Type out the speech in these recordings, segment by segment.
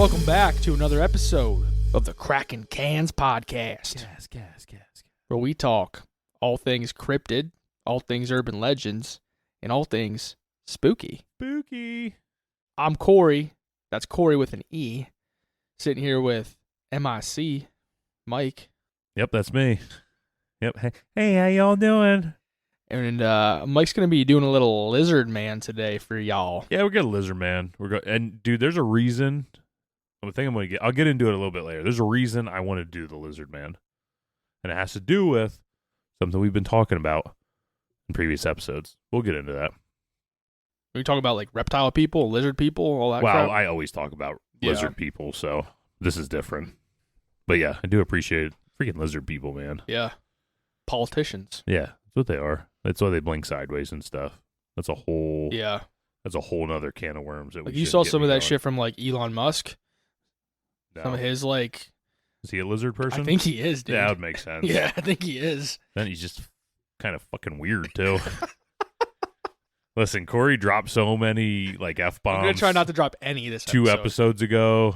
Welcome back to another episode of the Kraken Cans Podcast, where we talk all things cryptid, all things urban legends, and all things spooky. I'm Corey. That's Corey with an E. Sitting here with MIC, Mike. Yep, that's me. Yep. Hey, how y'all doing? And Mike's going to be doing a little lizard man today for y'all. Yeah, we're getting lizard man. And dude, there's a reason. I'll get into it a little bit later. There's a reason I want to do the lizard man. And it has to do with something we've been talking about in previous episodes. We'll get into that. We talk about like reptile people, lizard people, all that crap. Well, I always talk about lizard people, so this is different. But yeah, I do appreciate freaking lizard people, man. Yeah. Politicians. Yeah, that's what they are. That's why they blink sideways and stuff. That's a whole nother can of worms. That like you saw some of that shit from like Elon Musk. No. Some of his like. Is he a lizard person? I think he is, dude. Yeah, that would make sense. Yeah, I think he is. Then he's just kind of fucking weird too. Listen, Corey dropped so many like F-bombs. I'm gonna try not to drop any this two episodes ago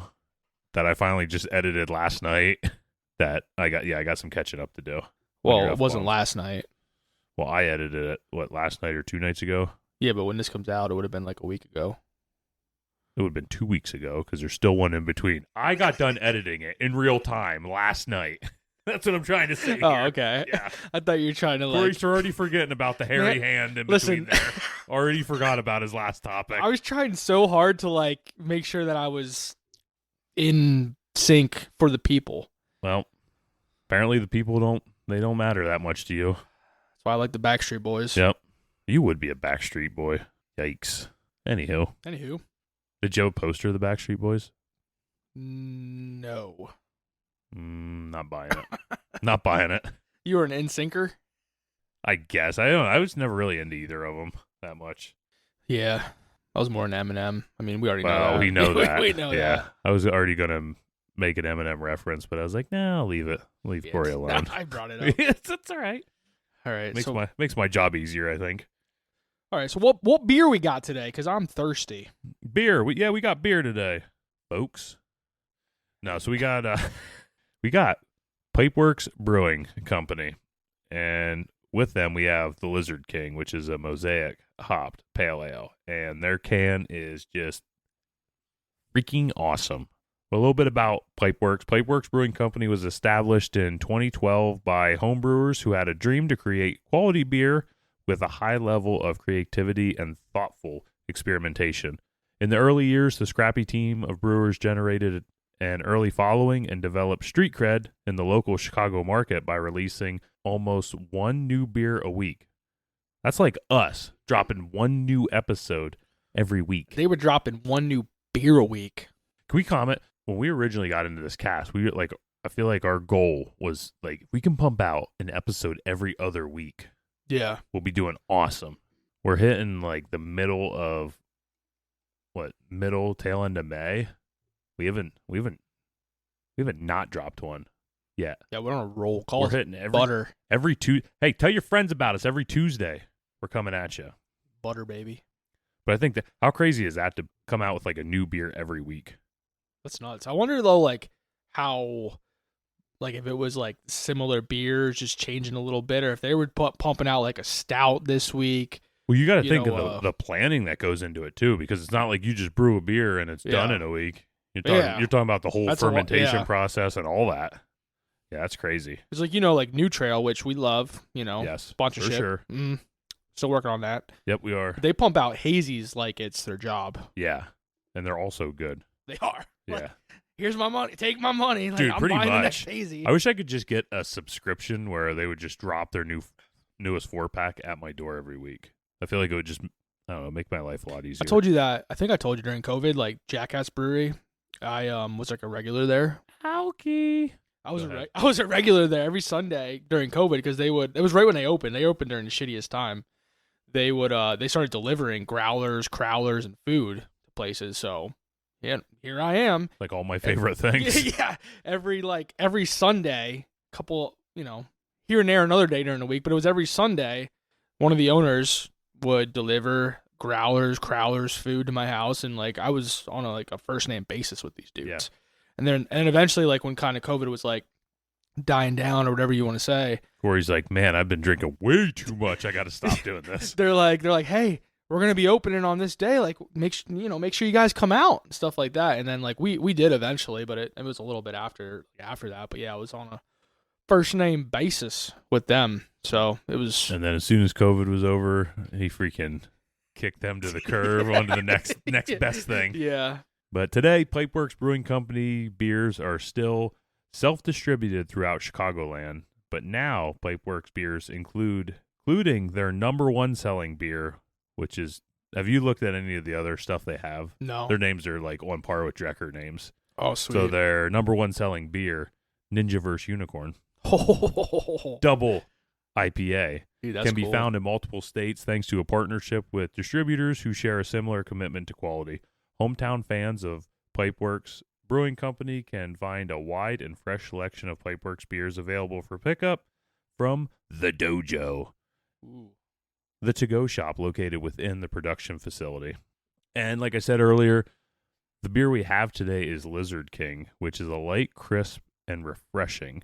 that I finally just edited last night. That I got some catching up to do. Well, it wasn't last night. Well, I edited it last night or 2 nights ago. Yeah, but when this comes out, it would have been like a week ago. It would have been 2 weeks ago because there's still one in between. I got done editing it in real time last night. That's what I'm trying to say. Oh, here. okay. Yeah. I thought you were trying to Corey's already forgetting about the hairy hand in between there. Already forgot about his last topic. I was trying so hard to like make sure that I was in sync for the people. Well, apparently the people don't matter that much to you. That's why I like the Backstreet Boys. Yep. You would be a Backstreet Boy. Yikes. Anywho. Did you have a poster of the Backstreet Boys? No. Not buying it. Not buying it. You were an NSYNCer? I guess. I don't know. I was never really into either of them that much. Yeah. I was more an Eminem. I mean, we already know that. Well, we know that. We know that. I was already going to make an Eminem reference, but I was like, no, I'll leave it. Leave Corey alone. I brought it up. It's all right. All right. Makes my job easier, I think. All right. So what beer we got today? Because I'm thirsty. Beer. We got beer today, folks. No, so we got Pipeworks Brewing Company, and with them we have the Lizard King, which is a mosaic hopped pale ale, and their can is just freaking awesome. A little bit about Pipeworks. Pipeworks Brewing Company was established in 2012 by homebrewers who had a dream to create quality beer with a high level of creativity and thoughtful experimentation. In the early years, the scrappy team of brewers generated an early following and developed street cred in the local Chicago market by releasing almost one new beer a week. That's like us dropping one new episode every week. They were dropping one new beer a week. Can we comment? When we originally got into this cast, I feel like our goal was like, we can pump out an episode every other week. Yeah. We'll be doing awesome. We're hitting like the middle tail end of May. We haven't not dropped one yet. Yeah, we're on a roll. We're hitting every Tuesday. Hey, tell your friends about us every Tuesday. We're coming at you. Butter, baby. But I think how crazy is that to come out with like a new beer every week? That's nuts. I wonder though, like how, like if it was like similar beers just changing a little bit, or if they were pumping out like a stout this week. Well, you got to think of the planning that goes into it too, because it's not like you just brew a beer and it's done in a week. You're talking about the whole fermentation process and all that. Yeah, that's crazy. It's like, like New Trail, which we love, yes, sponsorship. For sure. Still working on that. Yep, we are. They pump out hazies like it's their job. Yeah, and they're also good. They are. Yeah. Like, here's my money. Take my money. Like, dude, I'm pretty buying much. The next hazy. I wish I could just get a subscription where they would just drop their newest 4-pack at my door every week. I feel like it would just, I don't know, make my life a lot easier. I told you that. I think I told you during COVID, like Jackass Brewery, I was like a regular there. Alky. I was a regular there every Sunday during COVID because it was right when they opened. They opened during the shittiest time. They started delivering growlers, crowlers, and food to places. So, yeah, here I am. Like all my favorite things. Yeah. Every Sunday, couple, here and there another day during the week, but it was every Sunday, one of the owners would deliver growlers, crowlers food to my house, and like I was on a first name basis with these dudes. Yeah. And eventually, like when kind of COVID was like dying down or whatever you want to say, Corey's like, man, I've been drinking way too much. I got to stop doing this. they're like, hey, we're gonna be opening on this day. Like, make sure you guys come out and stuff like that. And then like we did eventually, but it was a little bit after that. But yeah, I was on a first name basis with them, so it was. And then as soon as COVID was over, he freaking kicked them to the curb onto the next best thing. Yeah. But today, Pipeworks Brewing Company beers are still self-distributed throughout Chicagoland. But now, Pipeworks beers including their number one selling beer, which is, have you looked at any of the other stuff they have? No. Their names are like on par with Drecker names. Oh, sweet. So their number one selling beer, Ninjaverse Unicorn, double IPA, Dude, that's can be cool. found in multiple states thanks to a partnership with distributors who share a similar commitment to quality. Hometown fans of Pipeworks Brewing Company can find a wide and fresh selection of Pipeworks beers available for pickup from The Dojo, Ooh. the to-go shop located within the production facility. And like I said earlier, the beer we have today is Lizard King, which is a light, crisp, and refreshing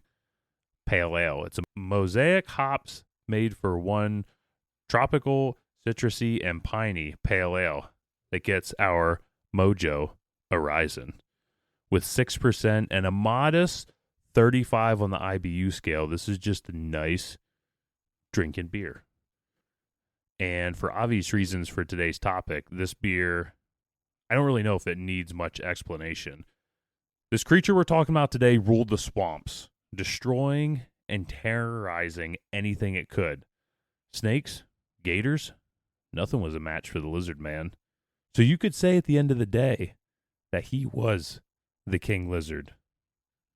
pale ale. It's a mosaic hops made for one tropical, citrusy, and piney pale ale that gets our mojo horizon. With 6% and a modest 35 on the IBU scale, this is just a nice drinking beer. And for obvious reasons for today's topic, this beer, I don't really know if it needs much explanation. This creature we're talking about today ruled the swamps, destroying and terrorizing anything it could. Snakes, gators, nothing was a match for the lizard man. So you could say at the end of the day that he was the king lizard,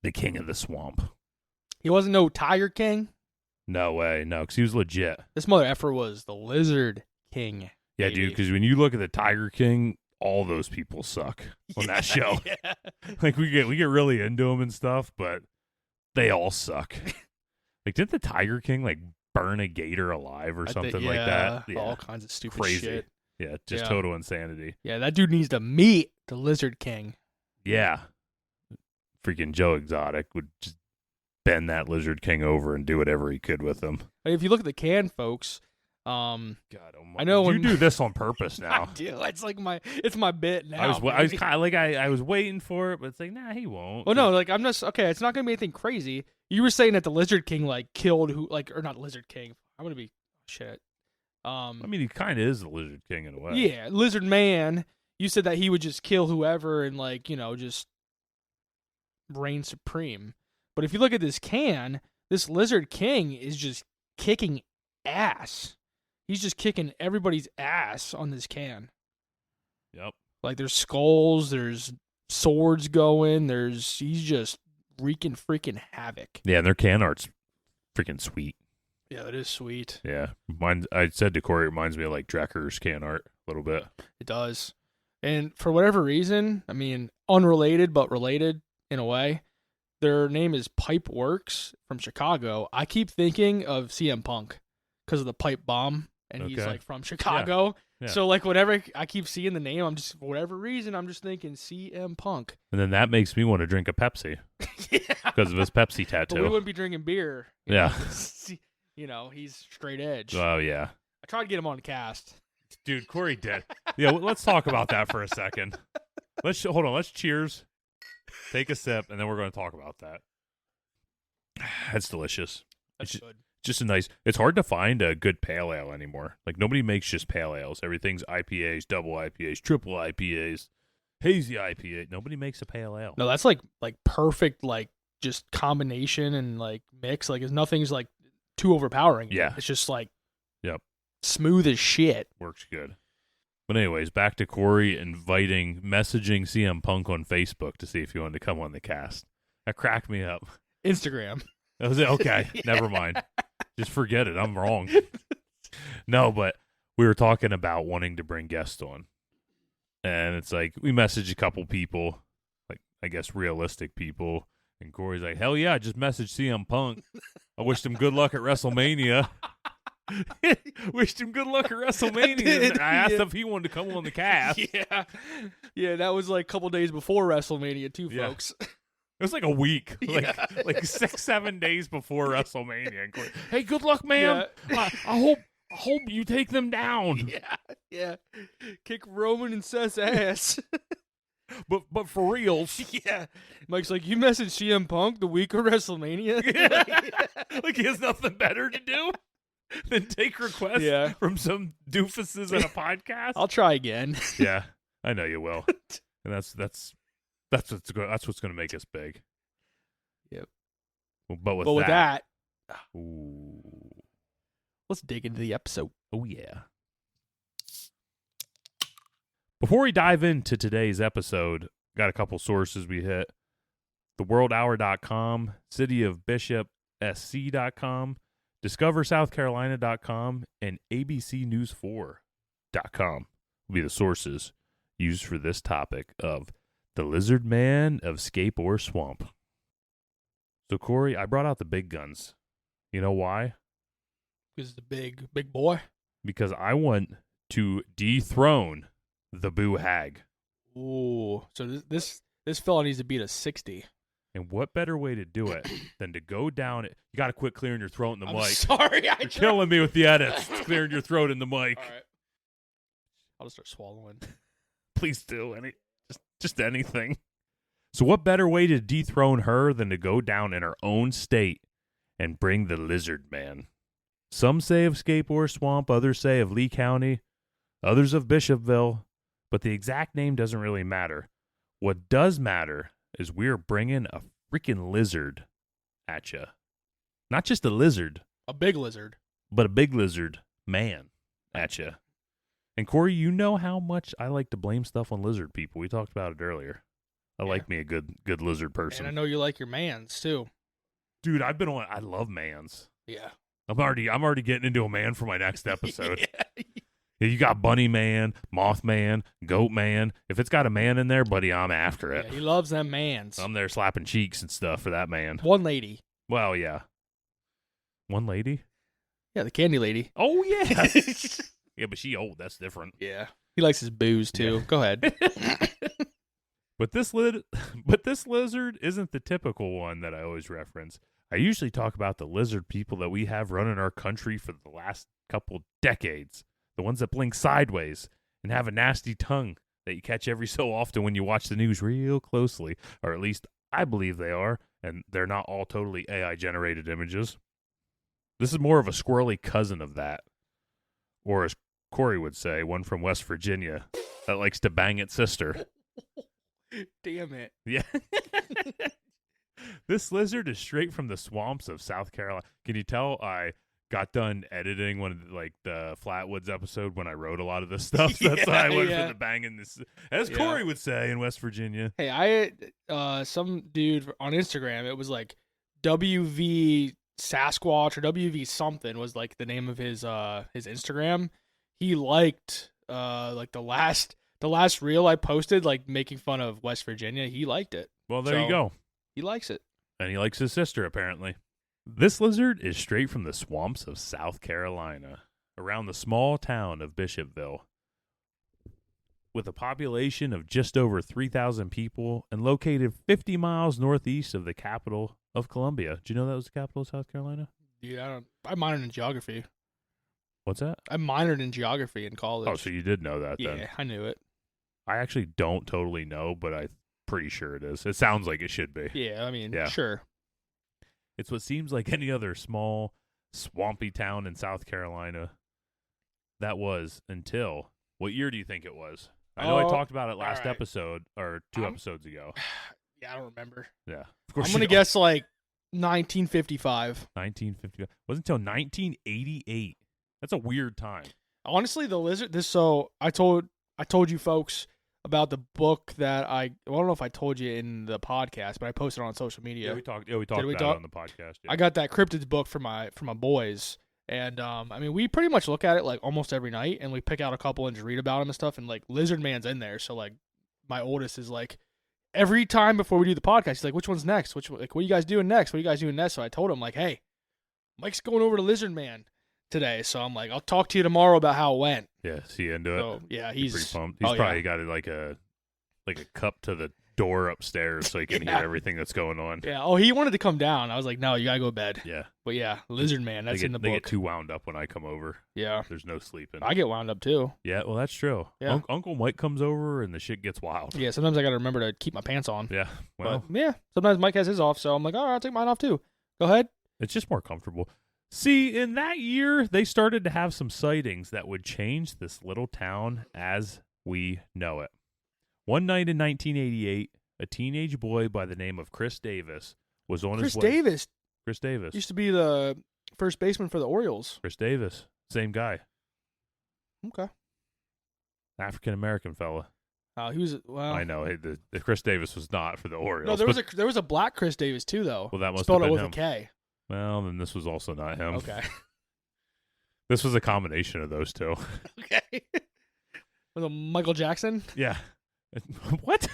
the king of the swamp. He wasn't no Tiger King. No way, no, because he was legit. This mother effer was the Lizard King. Yeah, baby. dude, because when you look at the Tiger King, all those people suck on that show. Yeah. Like we get really into them and stuff, but they all suck. Like, didn't the Tiger King like burn a gator alive or something like that? Yeah, all kinds of stupid crazy shit. Yeah, just Yeah. total insanity. Yeah, that dude needs to meet the Lizard King. Yeah, freaking Joe Exotic would just bend that Lizard King over and do whatever he could with him. If you look at the can, folks, God almighty. I know you do this on purpose now. I do. It's like it's my bit now. I was kind of like I was waiting for it, but it's like, nah, he won't. Well, no, like I'm just okay. It's not gonna be anything crazy. You were saying that the Lizard King like killed or not Lizard King. I'm gonna be shit. I mean, he kind of is the Lizard King in a way. Yeah, Lizard Man. You said that he would just kill whoever and like just reign supreme. But if you look at this can, this Lizard King is just kicking ass. He's just kicking everybody's ass on this can. Yep. Like there's skulls, there's swords going, he's just wreaking freaking havoc. Yeah, and their can art's freaking sweet. Yeah, that is sweet. Yeah. I said to Corey, it reminds me of like Drecker's can art a little bit. It does. And for whatever reason, I mean, unrelated but related in a way, their name is Pipeworks from Chicago. I keep thinking of CM Punk because of the pipe bomb, and he's like from Chicago. Yeah. So like whenever I keep seeing the name, for whatever reason, I'm just thinking CM Punk. And then that makes me want to drink a Pepsi. Yeah. Because of his Pepsi tattoo. But we wouldn't be drinking beer. Yeah. He's straight edge. Oh, yeah. I tried to get him on the cast. Dude, Corey did. Yeah, let's talk about that for a second. Hold on. Let's cheers. Take a sip, and then we're going to talk about that. That's delicious. That's good. Just it's hard to find a good pale ale anymore. Like, nobody makes just pale ales. Everything's IPAs, double IPAs, triple IPAs, hazy IPA. Nobody makes a pale ale. No, that's like perfect, like just combination and like mix. Like nothing's like too overpowering. Yeah. It's just like, yep, smooth as shit. Works good. But anyways, back to Corey messaging CM Punk on Facebook to see if he wanted to come on the cast. That cracked me up. Instagram. That was it. Okay, Yeah. Never mind. Just forget it. I'm wrong. No, but we were talking about wanting to bring guests on. And it's like, we messaged a couple people, like, I guess, realistic people. And Corey's like, hell yeah, I just messaged CM Punk. I wished him good luck at WrestleMania. Wished him good luck at WrestleMania. I asked if he wanted to come on the cast. Yeah, that was like a couple days before WrestleMania too, folks. It was like a week, like 6-7 days before WrestleMania. Hey, good luck, man. Yeah. I hope you take them down. Yeah. Kick Roman and Seth's ass. But for reals. Yeah. Mike's like, you messaged CM Punk the week of WrestleMania? Like he has nothing better to do than take requests from some doofuses in a podcast. I'll try again. Yeah, I know you will. And that's what's going to make us big. Yep. But with that, let's dig into the episode. Oh yeah. Before we dive into today's episode, got a couple sources we hit. TheWorldHour.com, CityOfBishopSC.com, DiscoverSouthCarolina.com, and ABCNews4.com will be the sources used for this topic of the lizard man of Scape or Swamp. So, Corey, I brought out the big guns. You know why? Because the big boy? Because I want to dethrone the Boo Hag. Ooh, so this fella needs to beat a 60. And what better way to do it than to go down it? You got to quit clearing your throat in the mic. Sorry, you're killing me with the edits. Clearing your throat in the mic. All right. I'll just start swallowing. Please do just anything. So what better way to dethrone her than to go down in her own state and bring the lizard man? Some say of Scape or Swamp, others say of Lee County, others of Bishopville, but the exact name doesn't really matter. What does matter is we're bringing a freaking lizard at you. Not just a lizard. A big lizard. But a big lizard man at you. And Corey, you know how much I like to blame stuff on lizard people. We talked about it earlier. I like me a good lizard person. And I know you like your mans too. Dude, I love mans. Yeah. I'm already getting into a man for my next episode. Yeah, you got Bunny Man, Moth Man, Goat Man. If it's got a man in there, buddy, I'm after it. Yeah, he loves them mans. I'm there slapping cheeks and stuff for that man. One lady. Well, yeah. One lady? Yeah, the candy lady. Oh, yeah. Yeah, but she old. That's different. Yeah. He likes his booze, too. Yeah. Go ahead. But this lizard isn't the typical one that I always reference. I usually talk about the lizard people that we have running our country for the last couple decades. The ones that blink sideways and have a nasty tongue that you catch every so often when you watch the news real closely. Or at least I believe they are, and they're not all totally AI-generated images. This is more of a squirrely cousin of that. Or as Corey would say, one from West Virginia that likes to bang its sister. Damn it. Yeah. This lizard is straight from the swamps of South Carolina. Can you tell I got done editing one of the Flatwoods episode when I wrote a lot of this stuff? That's why I went for the banging this, as Corey would say in West Virginia. Hey, I some dude on Instagram, it was like WV Sasquatch or WV something was like the name of his Instagram. He liked like the last reel I posted, like making fun of West Virginia. He liked it. Well, there you go. He likes it. And he likes his sister, apparently. This lizard is straight from the swamps of South Carolina, around the small town of Bishopville. With a population of just over 3,000 people and located 50 miles northeast of the capital of Columbia. Do you know that was the capital of South Carolina? Yeah, I minored in geography. What's that? I minored in geography in college. Oh, so you did know that then. Yeah, I knew it. I actually don't totally know, but I'm pretty sure it is. It sounds like it should be. Yeah, I mean, sure. It's what seems like any other small, swampy town in South Carolina. That was until, what year do you think it was? I know I talked about it last episode, or two episodes ago. Yeah, I don't remember. Yeah. Of course I'm going to guess like 1955. 1955. Wasn't until 1988. That's a weird time. Honestly, the lizard, I told you folks about the book that I don't know if I told you in the podcast, but I posted it on social media. Yeah, we talked about it on the podcast. Yeah. I got that cryptids book for my boys, and I mean, we pretty much look at it like almost every night, and we pick out a couple and just read about them and stuff. And like Lizard Man's in there, so like my oldest is like every time before we do the podcast, he's like, "Which one's next? What are you guys doing next? What are you guys doing next?" So I told him like, "Hey, Mike's going over to Lizard Man." today, so I'm like, I'll talk to you tomorrow about how it went. Yeah, is he into it? So yeah, he's pretty pumped. He's probably got it like a cup to the door upstairs so he can hear everything that's going on. Yeah. Oh, he wanted to come down. I was like, no, you gotta go to bed. Yeah. But yeah, Lizard Man, that's in the book. They get too wound up when I come over. Yeah. There's no sleeping. I get wound up too. Yeah, well, that's true. Yeah. Uncle Mike comes over and the shit gets wild. Yeah, sometimes I gotta remember to keep my pants on. Yeah. Well, but, yeah. Sometimes Mike has his off, so I'm like, all right, I'll take mine off too. Go ahead. It's just more comfortable. See, in that year, they started to have some sightings that would change this little town as we know it. One night in 1988, a teenage boy by the name of Chris Davis was on his way. Chris Davis. Used to be the first baseman for the Orioles. Chris Davis. Same guy. Okay. African-American fella. He was, well. I know. The Chris Davis was not for the Orioles. No, there was a black Chris Davis too, though. Well, that must spelled have been it him. with a K. Well, then this was also not him. Okay. This was a combination of those two. Okay. Was it Michael Jackson? Yeah. What?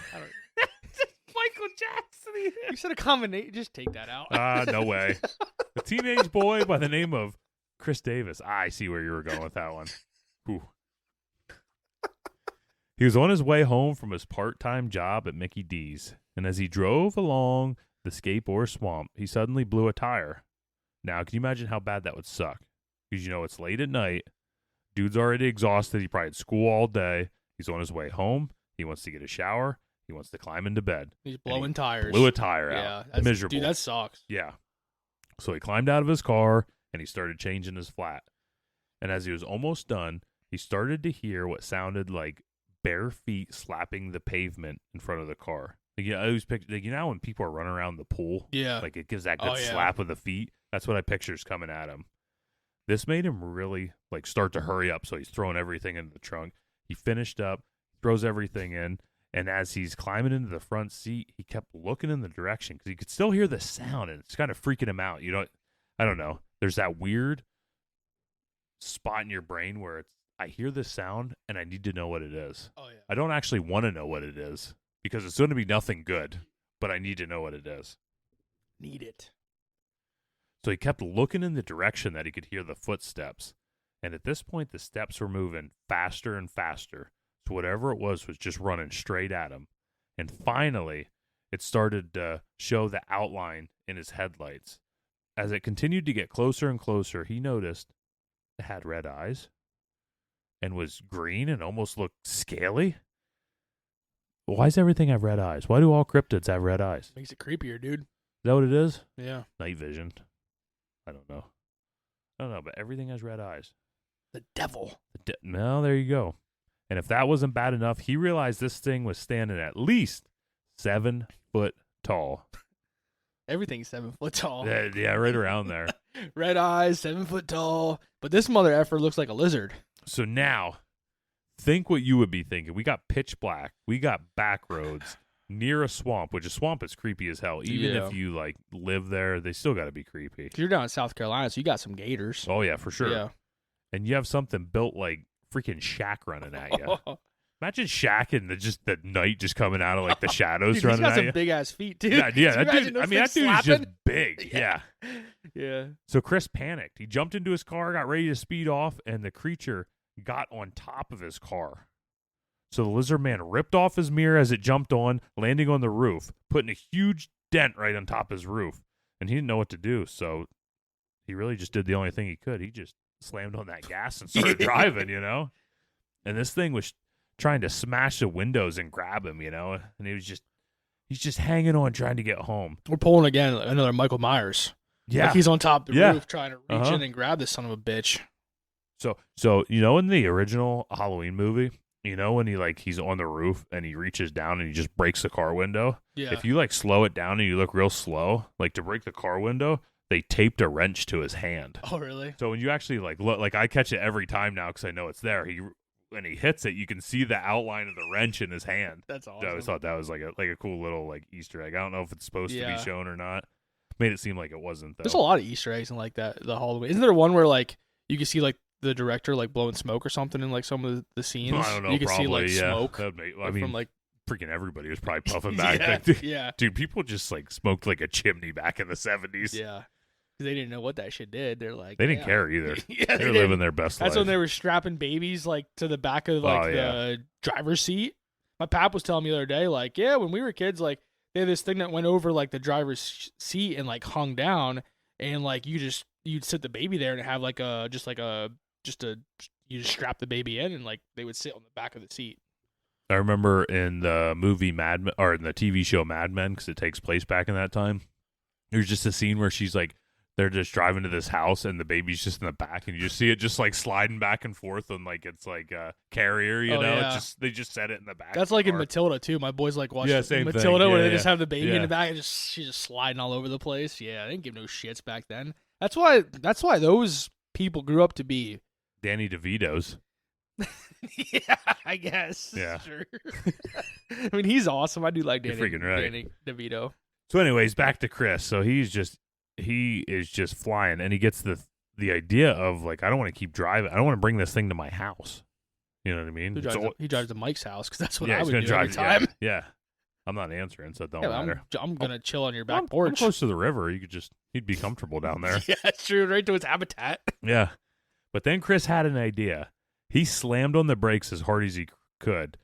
Michael Jackson. You said a combination. Just take that out. No way. A teenage boy by the name of Chris Davis. I see where you were going with that one. Whew. He was on his way home from his part-time job at Mickey D's, and as he drove along the Scape or swamp, he suddenly blew a tire. Now, can you imagine how bad that would suck? Because, it's late at night. Dude's already exhausted. He probably had school all day. He's on his way home. He wants to get a shower. He wants to climb into bed. He's blowing tires. Blew a tire out. Yeah, miserable. Dude, that sucks. Yeah. So he climbed out of his car, and he started changing his flat. And as he was almost done, he started to hear what sounded like bare feet slapping the pavement in front of the car. Like, I always picture, when people are running around the pool, like it gives that good slap with the feet. That's what I picture's coming at him. This made him really start to hurry up, so he's throwing everything into the trunk. He finished up, throws everything in, and as he's climbing into the front seat, he kept looking in the direction because he could still hear the sound, and it's kind of freaking him out. I don't know. There's that weird spot in your brain where I hear this sound, and I need to know what it is. Oh, yeah. I don't actually want to know what it is because it's going to be nothing good, but I need to know what it is. Need it. So he kept looking in the direction that he could hear the footsteps. And at this point, the steps were moving faster and faster. So whatever it was just running straight at him. And finally, it started to show the outline in his headlights. As it continued to get closer and closer, he noticed it had red eyes and was green and almost looked scaly. Why does everything have red eyes? Why do all cryptids have red eyes? Makes it creepier, dude. Is that what it is? Yeah. Night vision. I don't know, but everything has red eyes. The devil. No, there you go. And if that wasn't bad enough, he realized this thing was standing at least 7 foot tall. Everything's 7 foot tall. Yeah, right around there. Red eyes, 7 foot tall. But this mother effer looks like a lizard. So now, think what you would be thinking. We got pitch black. We got back roads near a swamp, which a swamp is creepy as hell. Even if you live there, they still got to be creepy. You're down in South Carolina, so you got some gators. Oh yeah, for sure. Yeah. And you have something built like freaking Shaq running at you. Imagine Shaq and the night just coming out of the shadows. Dude, running at you. He's got some big ass feet, dude. Yeah, that dude. I mean, that dude's just big. Yeah. Yeah. So Chris panicked. He jumped into his car, got ready to speed off, and the creature got on top of his car. So the lizard man ripped off his mirror as it jumped on, landing on the roof, putting a huge dent right on top of his roof. And he didn't know what to do, so he really just did the only thing he could. He just slammed on that gas and started driving, And this thing was trying to smash the windows and grab him, And he's just hanging on, trying to get home. We're pulling again another Michael Myers. Yeah. He's on top of the roof trying to reach in and grab this son of a bitch. So in the original Halloween movie, when he's on the roof and he reaches down and he just breaks the car window? Yeah. If you slow it down and you look real slow, to break the car window, they taped a wrench to his hand. Oh, really? So when you actually look, I catch it every time now because I know it's there. When he hits it, you can see the outline of the wrench in his hand. That's awesome. So I always thought that was like a cool little Easter egg. I don't know if it's supposed to be shown or not. Made it seem like it wasn't though. There's a lot of Easter eggs in that the Halloween. Isn't there one where you can see the director blowing smoke or something in some of the scenes? I don't know. You can probably, see smoke. From freaking everybody was probably puffing back. Yeah. Dude, people just smoked like a chimney back in the 70s. Yeah. They didn't know what that shit did. They're like, They didn't care either. Yeah, They're living their best life. That's when they were strapping babies like to the back of like the driver's seat. My pap was telling me the other day, like, yeah, when we were kids, like they had this thing that went over like the driver's seat and like hung down, and like you'd sit the baby there and have like you just strap the baby in and like they would sit on the back of the seat. I remember in the movie Mad Men, or in the TV show Mad Men, because it takes place back in that time. There's just a scene where she's like, they're just driving to this house and the baby's just in the back, and you just see it just like sliding back and forth, and like it's like a carrier, you know. Yeah. They just set it in the back. That's like in Matilda too. My boys like watching same Matilda thing. where they just have the baby in the back and she's just sliding all over the place. Yeah, they didn't give no shits back then. That's why those people grew up to be Danny DeVito's. Yeah, I guess. Yeah. Sure. I mean, he's awesome. I do like You're freaking right. Danny DeVito. So anyways, back to Chris. So he is just flying, and he gets the idea of like, I don't want to keep driving. I don't want to bring this thing to my house. You know what I mean? He drives to Mike's house because that's what yeah, I he's would gonna do drive, every time. Yeah. I'm not answering, so it don't Yeah, matter. I'm gonna chill on your back porch. I'm close to the river. He'd be comfortable down there. Yeah, that's true. Right to his habitat. Yeah. But then Chris had an idea. He slammed on the brakes as hard as he could,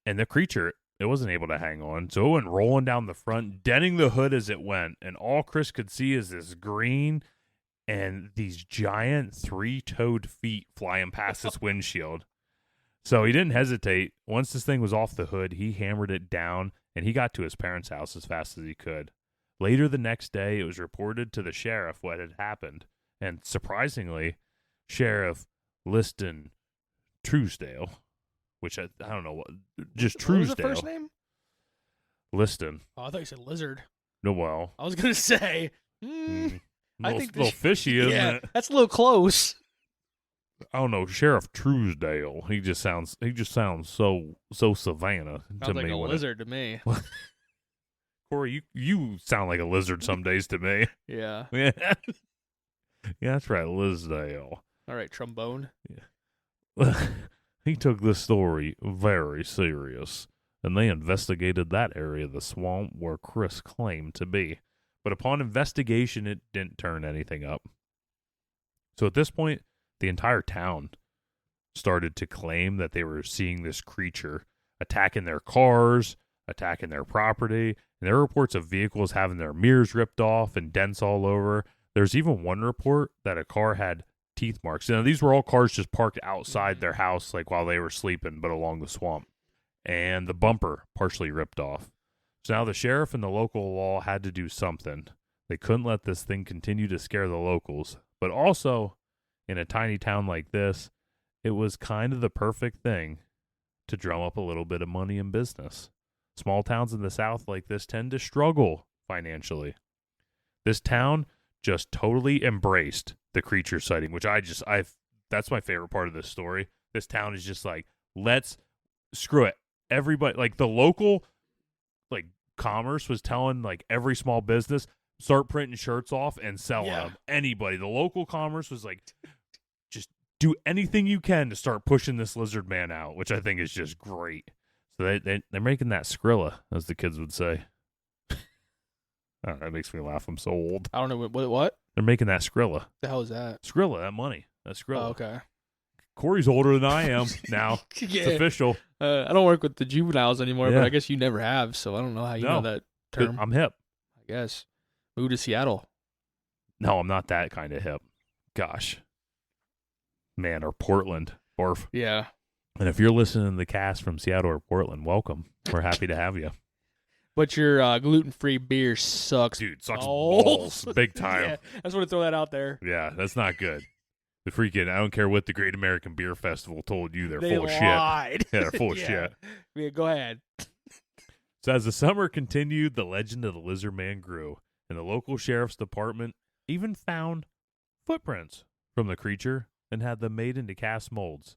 and the creature, it wasn't able to hang on, so it went rolling down the front, denting the hood as it went, and all Chris could see is this green and these giant 3-toed feet flying past this windshield. So he didn't hesitate. Once this thing was off the hood, he hammered it down, and he got to his parents' house as fast as he could. Later the next day, it was reported to the sheriff what had happened, and surprisingly, Sheriff Liston Truesdale, which I don't know what, just Truesdale. What was the first name? Liston. Oh, I thought you said lizard. No, well. I was gonna say. I think a little fishy, isn't it? That's a little close. I don't know, Sheriff Truesdale. He just sounds so Savannah to Sounds me. like a lizard to me. Corey, you sound like a lizard some days to me. Yeah. Yeah. Yeah, that's right, Lizdale. All right, trombone. Yeah. He took this story very serious, and they investigated that area of the swamp where Chris claimed to be. But upon investigation, it didn't turn anything up. So at this point, the entire town started to claim that they were seeing this creature attacking their cars, attacking their property, and there were reports of vehicles having their mirrors ripped off and dents all over. There's even one report that a car had teeth marks. Now, these were all cars just parked outside their house, like while they were sleeping, but along the swamp. And the bumper partially ripped off. So now the sheriff and the local law had to do something. They couldn't let this thing continue to scare the locals. But also, in a tiny town like this, it was kind of the perfect thing to drum up a little bit of money in business. Small towns in the South like this tend to struggle financially. This town just totally embraced the creature sighting, which that's my favorite part of this story. This town is just like, let's screw it. Everybody, like the local, like commerce was telling like every small business, start printing shirts off and selling them. Anybody. The local commerce was like, just do anything you can to start pushing this lizard man out, which I think is just great. So they're making that Skrilla, as the kids would say. Oh, that makes me laugh. I'm so old. I don't know what. They're making that Skrilla. The hell is that? Skrilla, that money. That's Skrilla. Oh, okay. Corey's older than I am now. Yeah. It's official. I don't work with the juveniles anymore, Yeah. but I guess you never have, so I don't know how you know that term. I'm hip. I guess. Move to Seattle. No, I'm not that kind of hip. Gosh. Man, or Portland. Barf. Yeah. And if you're listening to the cast from Seattle or Portland, welcome. We're happy to have you. But your gluten-free beer sucks. Dude, sucks balls. Big time. Yeah, I just want to throw that out there. Yeah, that's not good. The freaking, I don't care what the Great American Beer Festival told you, they're full of lied. shit. Yeah, they're full of shit. Yeah, go ahead. So as the summer continued, the legend of the lizard man grew, and the local sheriff's department even found footprints from the creature and had them made into cast molds.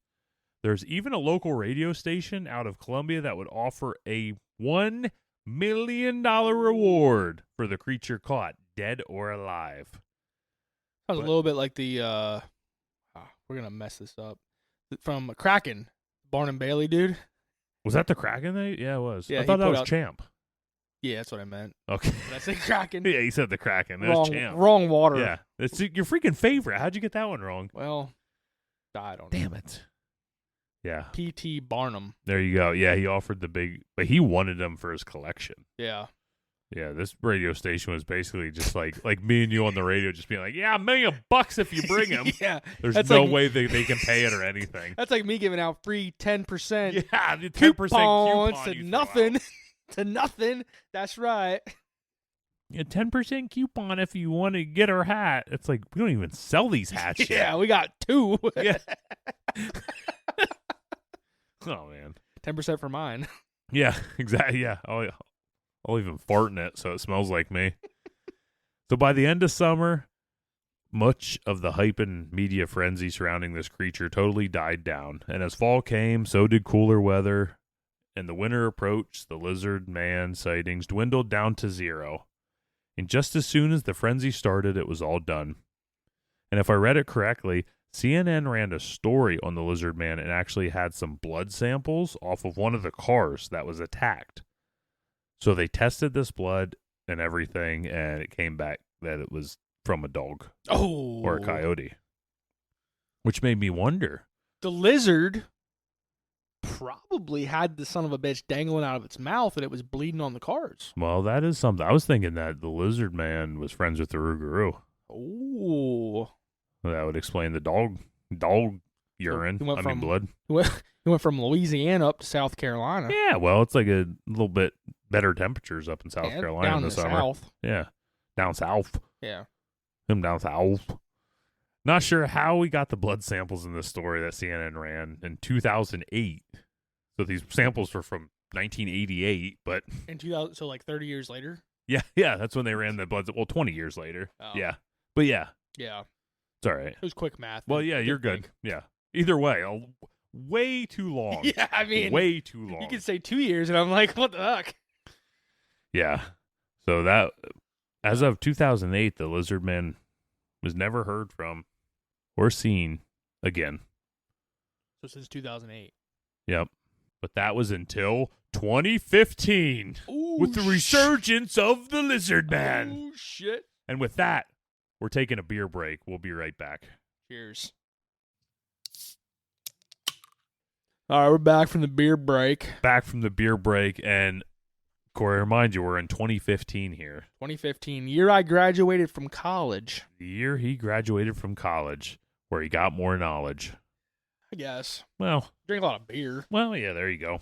There's even a local radio station out of Columbia that would offer a $1 million reward for the creature caught, dead or alive. Sounds a little bit like the, we're going to mess this up, from Kraken, Barnum Bailey dude. Was that the Kraken? Yeah, it was. Yeah, I thought he that put was out- Champ. Yeah, that's what I meant. Okay. Did I say Kraken? Yeah, you said the Kraken. That's champ. Wrong water. Yeah. It's your freaking favorite. How'd you get that one wrong? Well, I don't know. Damn it. Yeah. P.T. Barnum. There you go. Yeah, he offered the big, but he wanted them for his collection. Yeah. Yeah, this radio station was basically just like me and you on the radio just being like, yeah, $1 million if you bring him. Yeah. There's That's no like, way they can pay it or anything. That's like me giving out free 10% Yeah, the 10% coupons coupon to you throw nothing. out. To nothing. That's right. A 10% coupon if you want to get our hat. It's like, we don't even sell these hats yet. Yeah, we got 2. Yeah. Oh, man. 10% for mine. Yeah, exactly. Yeah. I'll even fart in it so it smells like me. So by the end of summer, much of the hype and media frenzy surrounding this creature totally died down. And as fall came, so did cooler weather. And the winter approached, the lizard man sightings dwindled down to 0. And just as soon as the frenzy started, it was all done. And if I read it correctly, CNN ran a story on the lizard man and actually had some blood samples off of one of the cars that was attacked. So they tested this blood and everything, and it came back that it was from a dog or a coyote, which made me wonder. The lizard probably had the son of a bitch dangling out of its mouth, and it was bleeding on the cars. Well, that is something. I was thinking that the lizard man was friends with the Rougarou. Oh. That would explain the dog urine. Blood. He went from Louisiana up to South Carolina. Yeah, well, it's like a little bit better temperatures up in South Carolina down in the summer. South. Yeah, down south. Yeah. Him down south. Not sure how we got the blood samples in this story that CNN ran in 2008. So these samples were from 1988, but in 2000, so like 30 years later. Yeah, that's when they ran the blood. Well, 20 years later. Oh. Yeah, but yeah, it's all right. It was quick math. Well, yeah, you're good. Yeah, either way, way too long. Yeah, I mean, way too long. You could say 2 years, and I'm like, what the heck? Yeah. So that, as of 2008, the lizard man was never heard from or seen again. So since 2008. Yep. But that was until 2015 with the resurgence of the lizard man. Oh, shit. And with that, we're taking a beer break. We'll be right back. Cheers. All right, we're back from the beer break. And Corey, remind you, we're in 2015 here. 2015, year I graduated from college. The year he graduated from college, where he got more knowledge. I guess. Well, drink a lot of beer. Well, yeah, there you go.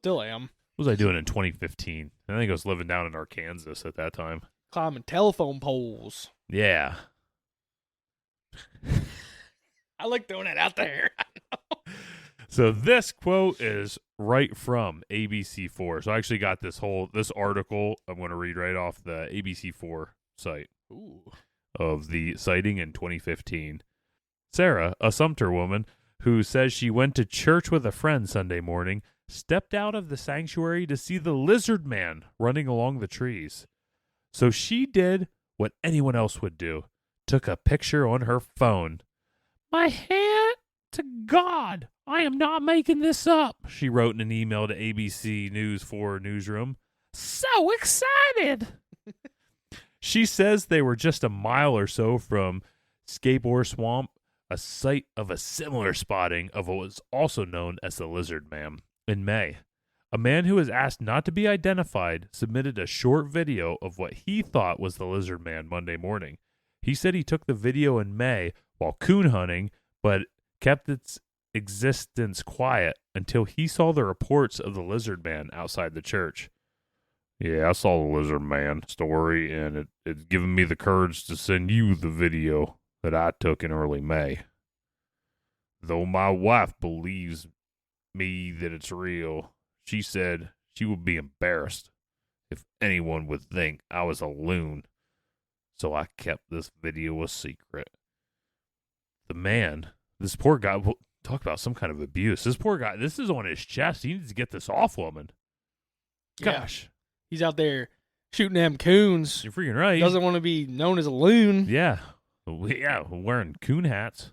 Still am. What was I doing in 2015? I think I was living down in Arkansas at that time. Climbing telephone poles. Yeah. I like throwing it out there. So this quote is right from ABC4. So I actually got this article I'm going to read right off the ABC4 site. Ooh. Of the sighting in 2015. Sarah, a Sumter woman who says she went to church with a friend Sunday morning, stepped out of the sanctuary to see the lizard man running along the trees. So she did what anyone else would do, took a picture on her phone. My hand to God, I am not making this up, she wrote in an email to ABC News 4 newsroom. So excited! She says they were just a mile or so from Scape Swamp, a site of a similar spotting of what was also known as the lizard man. In May, a man who was asked not to be identified submitted a short video of what he thought was the lizard man Monday morning. He said he took the video in May while coon hunting, but kept its existence quiet until he saw the reports of the lizard man outside the church. Yeah, I saw the lizard man story, and it's given me the courage to send you the video that I took in early May. Though my wife believes me that it's real, she said she would be embarrassed if anyone would think I was a loon, so I kept this video a secret. The man, this poor guy, talk about some kind of abuse. This poor guy, this is on his chest. He needs to get this off, woman. Gosh. Yeah. He's out there shooting them coons. You're freaking right. Doesn't want to be known as a loon. Yeah. Yeah, wearing coon hats.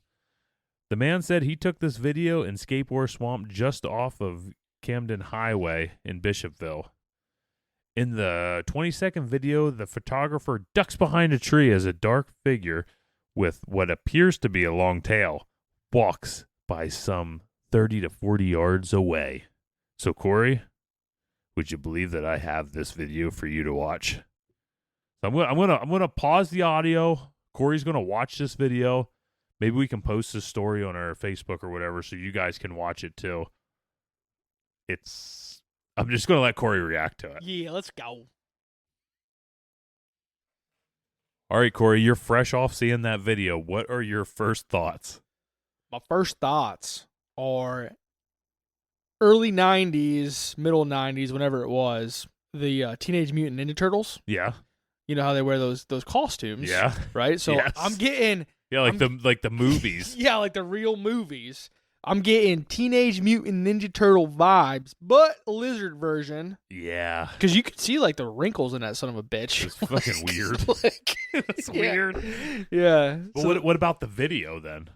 The man said he took this video in Scape Swamp just off of Camden Highway in Bishopville. In the 20-second video, the photographer ducks behind a tree as a dark figure with what appears to be a long tail walks by some 30 to 40 yards away. So, Corey, would you believe that I have this video for you to watch? So I'm gonna pause the audio. Corey's gonna watch this video. Maybe we can post this story on our Facebook or whatever, so you guys can watch it too. I'm just gonna let Corey react to it. Yeah, let's go. All right, Corey, you're fresh off seeing that video. What are your first thoughts? My first thoughts are early 90s, middle 90s, whenever it was, the Teenage Mutant Ninja Turtles. Yeah. You know how they wear those costumes? Yeah. Right? So yes. I'm getting... Yeah, like the movies. Yeah, like the real movies. I'm getting Teenage Mutant Ninja Turtle vibes, but lizard version. Yeah. Because you could see, like, the wrinkles in that son of a bitch. It's fucking weird. Like, it's weird. Yeah. But So, what about the video then?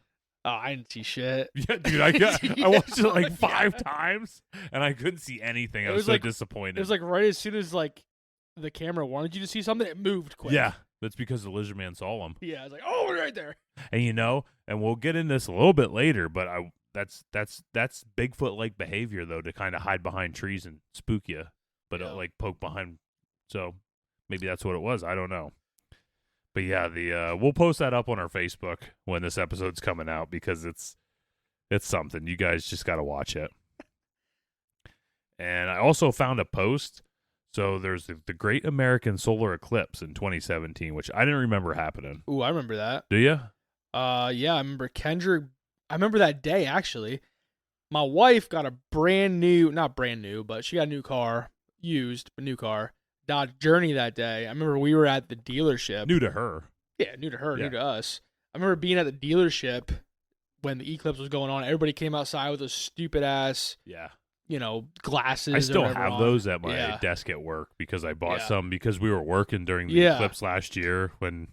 oh, I didn't see shit. Yeah, dude, I watched it like 5 times, and I couldn't see anything. I was so disappointed. It was like right as soon as, like, the camera wanted you to see something, it moved quick. Yeah, that's because the lizard man saw him. Yeah, I was like, oh, we're right there. And and we'll get into this a little bit later, but that's Bigfoot-like behavior though, to kind of hide behind trees and spook you, but like poke behind. So maybe that's what it was. I don't know. But yeah, we'll post that up on our Facebook when this episode's coming out because it's something. You guys just got to watch it. And I also found a post. So there's the Great American Solar Eclipse in 2017, which I didn't remember happening. Ooh, I remember that. Do you? Yeah, I remember Kendrick. I remember that day, actually. My wife got a not brand new, but she got a new car, used, but new car, Dodge Journey that day. I remember we were at the dealership. New to her. Yeah, new to her, new to us. I remember being at the dealership when the eclipse was going on. Everybody came outside with those stupid ass, glasses. I still have on. those at my desk at work because I bought some because we were working during the eclipse last year when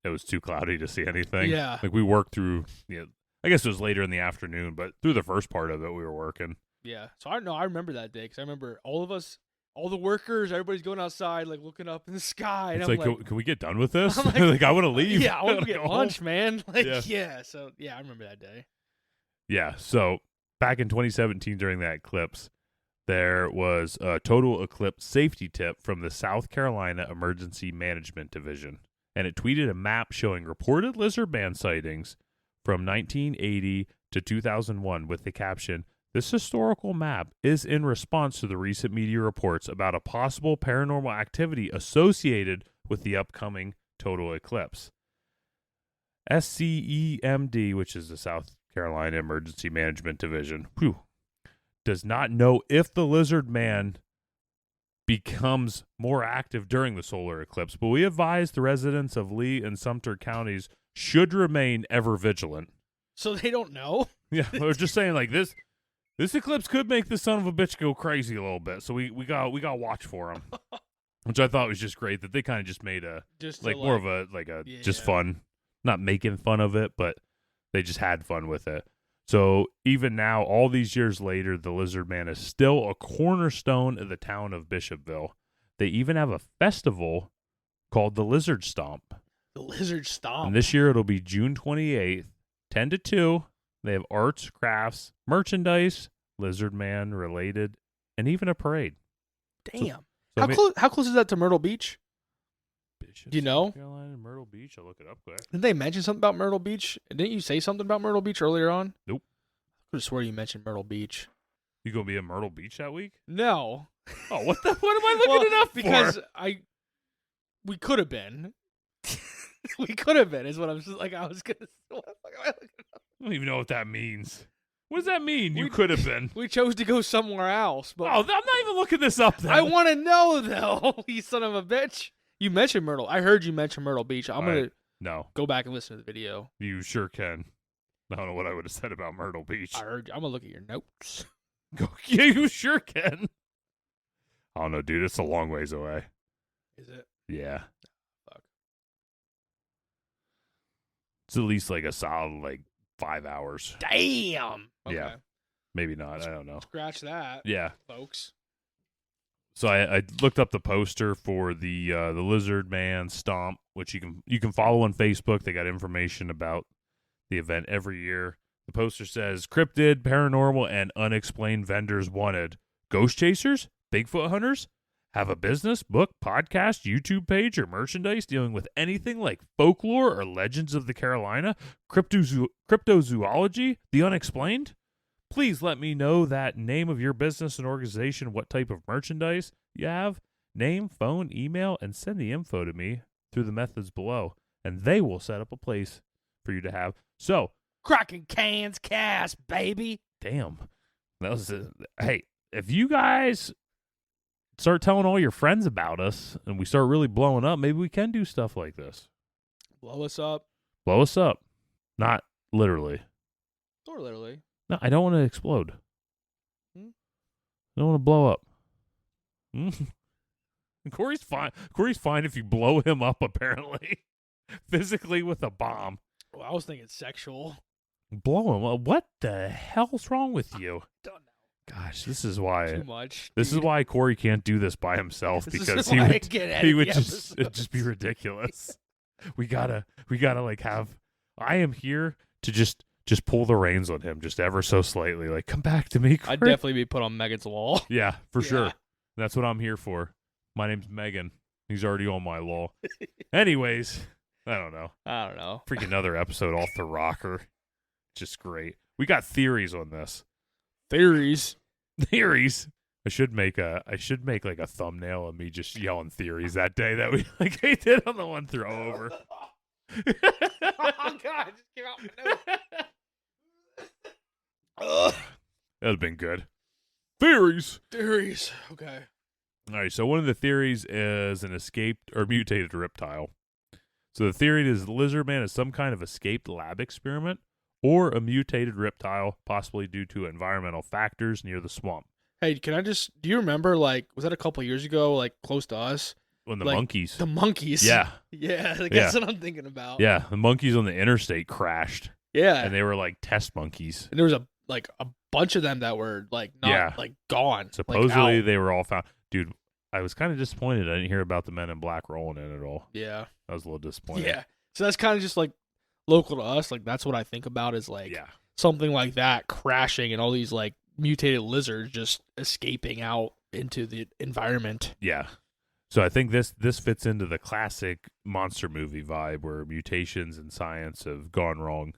it was too cloudy to see anything. Yeah. Like we worked through, I guess it was later in the afternoon, but through the first part of it, we were working. Yeah. So I remember that day because I remember all of us, all the workers, everybody's going outside, like looking up in the sky. And it's I'm like, can we get done with this? I'm like, I want to leave. Yeah, I want to get lunch, man. Like, So, I remember that day. Yeah. So back in 2017 during that eclipse, there was a total eclipse safety tip from the South Carolina Emergency Management Division. And it tweeted a map showing reported lizard man sightings from 1980 to 2001 with the caption, "This historical map is in response to the recent media reports about a possible paranormal activity associated with the upcoming total eclipse." SCEMD, which is the South Carolina Emergency Management Division, does not know if the lizard man becomes more active during the solar eclipse, but we advise the residents of Lee and Sumter counties should remain ever vigilant. So they don't know? Yeah, we're just saying like this eclipse could make the son of a bitch go crazy a little bit, so we got to watch for him. Which I thought was just great that they kind of just made more of a just fun, not making fun of it, but they just had fun with it. So even now, all these years later, the lizard man is still a cornerstone of the town of Bishopville. They even have a festival called the Lizard Stomp. The Lizard Stomp. And this year it'll be June 28th, 10 to 2. They have arts, crafts, merchandise, lizard man related, and even a parade. Damn. How close is that to Myrtle Beach? Do you know? South Carolina, Myrtle Beach. I'll look it up quick. Didn't they mention something about Myrtle Beach? Didn't you say something about Myrtle Beach earlier on? Nope. I could have swore you mentioned Myrtle Beach. You gonna be at Myrtle Beach that week? No. Oh, what am I looking it up for? Because we could have been. We could have been, is what I'm just like. I was gonna. What the fuck am I looking up? I don't even know what that means. What does that mean? You could have been. We chose to go somewhere else. But I'm not even looking this up then. I want to know though. You son of a bitch. You mentioned Myrtle. I heard you mention Myrtle Beach. I'm going to go back and listen to the video. You sure can. I don't know what I would have said about Myrtle Beach. I heard you. I'm going to look at your notes. Yeah, you sure can. I don't know, dude. It's a long ways away. Is it? Yeah. Fuck. It's at least like a solid 5 hours. Damn. Okay. Yeah. Maybe not. I don't know. Scratch that. Yeah. Folks. So I looked up the poster for the Lizard Man Stomp, which you can follow on Facebook. They got information about the event every year. The poster says cryptid, paranormal, and unexplained vendors wanted. Ghost chasers, Bigfoot hunters, have a business, book, podcast, YouTube page, or merchandise dealing with anything like folklore or legends of the Carolina, cryptozoology, the unexplained? Please let me know that name of your business and organization, what type of merchandise you have, name, phone, email, and send the info to me through the methods below, and they will set up a place for you to have. So, Kraken Cans Cast, baby. Damn. That was hey, if you guys start telling all your friends about us and we start really blowing up, maybe we can do stuff like this. Blow us up. Blow us up. Not literally. Or literally. No, I don't want to explode. I don't want to blow up. Corey's fine. Corey's fine if you blow him up, apparently. Physically with a bomb. Well, I was thinking sexual. Blow him up? What the hell's wrong with you? Don't know. Gosh, this is why. Too much. This is why Corey can't do this by himself, because he would just it'd just be ridiculous. we gotta like have. I am here to just pull the reins on him, just ever so slightly. Like, come back to me, Corey. I'd definitely be put on Megan's wall. Yeah, for sure. That's what I'm here for. My name's Megan. He's already on my law. Anyways, I don't know. Freaking another episode off the rocker. Just great. We got theories on this. Theories. I should make like a thumbnail of me just yelling theories that day that we like I did on the one throw over. Oh God! Just came out my nose. That'd have been good. Theories. Okay. All right. So one of the theories is an escaped or mutated reptile. So the theory is the lizard man is some kind of escaped lab experiment or a mutated reptile, possibly due to environmental factors near the swamp. Hey, do you remember, like, was that a couple years ago, like, close to us? When the like, monkeys. The monkeys. Yeah. Yeah, that's what I'm thinking about. Yeah, the monkeys on the interstate crashed. Yeah. And they were, like, test monkeys. And there was a bunch of them that were, like, not, like, gone. Supposedly, like, they were all found. Dude, I was kind of disappointed I didn't hear about the Men in Black rolling in at all. Yeah. I was a little disappointed. Yeah. So that's kind of just, like, local to us. Like, that's what I think about is, like, something like that crashing and all these, like, mutated lizards just escaping out into the environment. Yeah. So I think this fits into the classic monster movie vibe where mutations in science have gone wrong.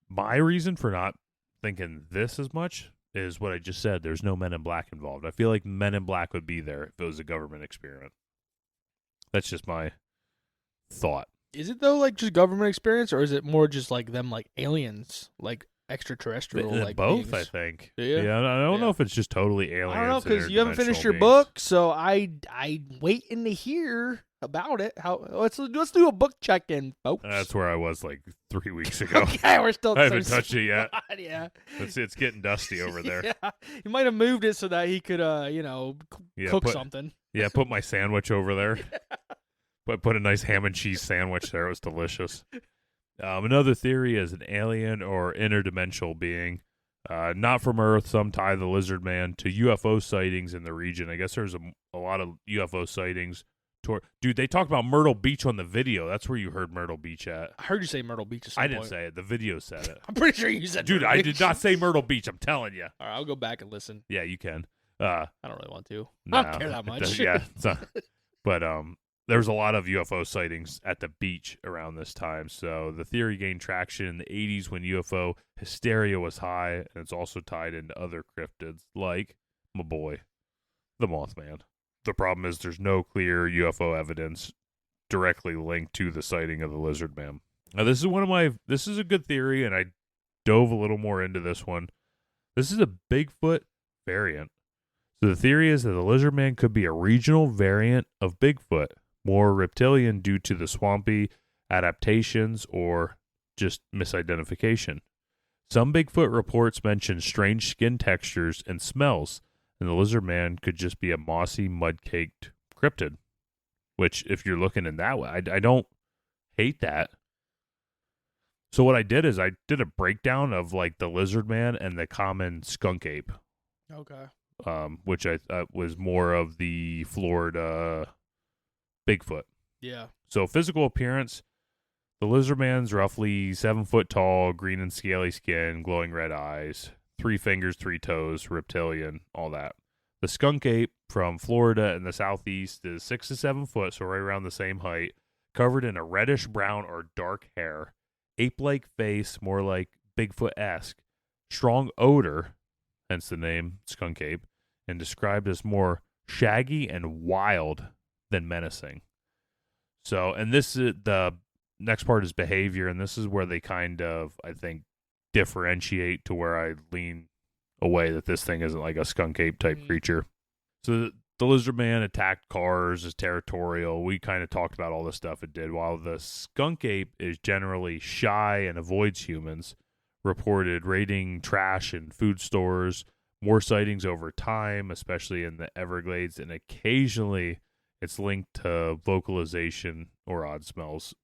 My reason for not thinking this as much is what I just said. There's no Men in Black involved. I feel like Men in Black would be there if it was a government experiment. That's just my thought. Is it, though, like, just government experience, or is it more just, like, them, like, aliens, like, extraterrestrial, like, both, beings? I think. Yeah, I don't know if it's just totally aliens. I don't know, because you haven't finished your book, so I'm waiting to hear about it. Let's do a book check-in, folks. That's where I was, like, 3 weeks ago. Okay, we're still. I haven't touched it yet. Yeah, it's getting dusty over there. Yeah, he might have moved it so that he could, cook something. Yeah, put my sandwich over there. Put a nice ham and cheese sandwich there. It was delicious. Another theory is an alien or interdimensional being, not from Earth. Some tie the lizard man to UFO sightings in the region. I guess there's a lot of UFO sightings. Dude, they talked about Myrtle Beach on the video. That's where you heard Myrtle Beach at. I heard you say Myrtle Beach at some I didn't point. say it. The video said it. I'm pretty sure you said Dude, Myrtle I Beach. did not say Myrtle Beach. I'm telling you. All right, I'll go back and listen. Yeah, you can. I don't really want to. Nah, I don't care that much. Yeah. But there was a lot of UFO sightings at the beach around this time. So the theory gained traction in the 80s when UFO hysteria was high, and it's also tied into other cryptids like my boy, the Mothman. The problem is there's no clear UFO evidence directly linked to the sighting of the lizard man. Now, this is a good theory, and I dove a little more into this one. This is a Bigfoot variant. So the theory is that the lizard man could be a regional variant of Bigfoot, more reptilian due to the swampy adaptations or just misidentification. Some Bigfoot reports mention strange skin textures and smells, and the lizard man could just be a mossy, mud-caked cryptid, which, if you're looking in that way, I don't hate that. So what I did is I did a breakdown of, like, the lizard man and the common skunk ape. Okay. which I was more of the Florida Bigfoot. Yeah. So physical appearance, the lizard man's roughly 7 foot tall, green and scaly skin, glowing red eyes, 3 fingers, 3 toes, reptilian, all that. The skunk ape from Florida in the southeast is 6 to 7 foot, so right around the same height, covered in a reddish brown or dark hair, ape-like face, more like Bigfoot-esque, strong odor, hence the name skunk ape, and described as more shaggy and wild than menacing. So, and this is the next part is behavior, and this is where they kind of, I think, differentiate to where I lean away that this thing isn't like a skunk ape type creature. So the lizard man attacked cars, is territorial. We kind of talked about all the stuff it did, while the skunk ape is generally shy and avoids humans, reported raiding trash and food stores, more sightings over time, especially in the Everglades, and occasionally it's linked to vocalization or odd smells.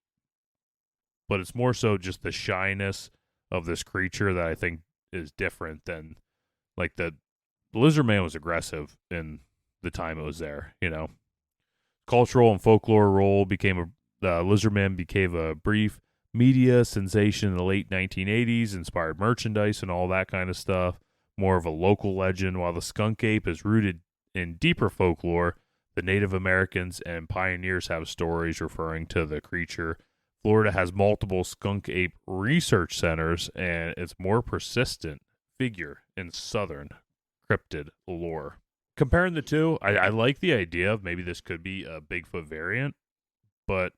But it's more so just the shyness of this creature that I think is different than, like, the lizard man was aggressive in the time it was there, you know. Cultural and folklore role the lizard man became a brief media sensation in the late 1980s, inspired merchandise and all that kind of stuff. More of a local legend, while the skunk ape is rooted in deeper folklore. The Native Americans and pioneers have stories referring to the creature. Florida has multiple skunk ape research centers, and it's more persistent figure in southern cryptid lore. Comparing the two, I like the idea of maybe this could be a Bigfoot variant, but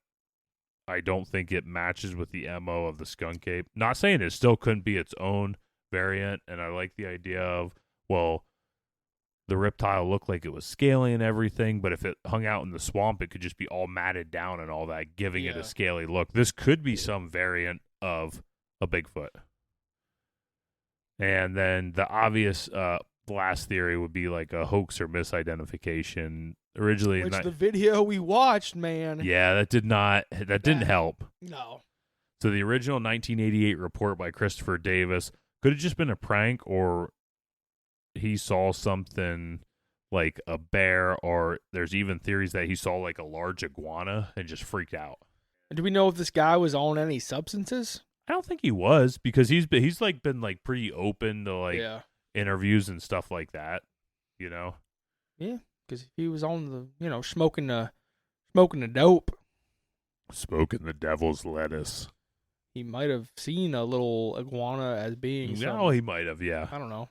I don't think it matches with the MO of the skunk ape. Not saying it still couldn't be its own variant, and I like the idea of, well, the reptile looked like it was scaly and everything, but if it hung out in the swamp, it could just be all matted down and all that, giving it a scaly look. This could be some variant of a Bigfoot. And then the obvious last theory would be like a hoax or misidentification. Originally, which the video we watched, man. Yeah, that didn't help. No. So the original 1988 report by Christopher Davis could have just been a prank, or he saw something like a bear, or there's even theories that he saw like a large iguana and just freaked out. Do we know if this guy was on any substances? I don't think he was, because he's been like pretty open to like interviews and stuff like that, you know. Yeah, because if he was on the smoking the dope, smoking the devil's lettuce, he might have seen a little iguana as being. No, he might have. Yeah, I don't know.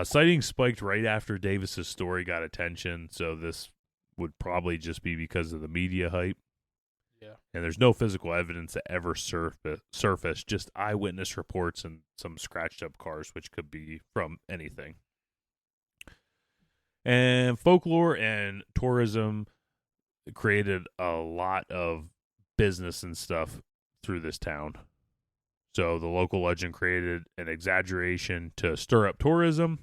Sightings spiked right after Davis's story got attention, so this would probably just be because of the media hype. Yeah. And there's no physical evidence that ever surfaced, just eyewitness reports and some scratched up cars, which could be from anything. And folklore and tourism created a lot of business and stuff through this town. So the local legend created an exaggeration to stir up tourism.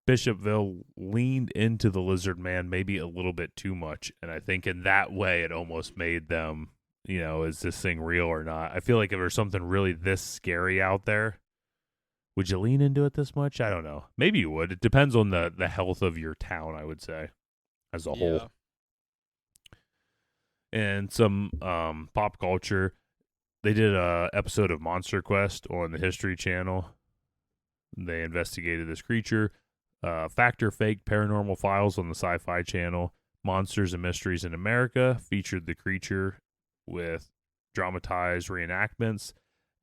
Bishopville leaned into the lizard man maybe a little bit too much, and I think in that way it almost made them, is this thing real or not? I feel like if there's something really this scary out there, would you lean into it this much? I don't know. Maybe you would. It depends on the health of your town, I would say, as a whole. And some pop culture. They did a episode of Monster Quest on the History Channel. They investigated this creature. Fact or Fake Paranormal Files on the Sci-Fi Channel. Monsters and Mysteries in America featured the creature with dramatized reenactments,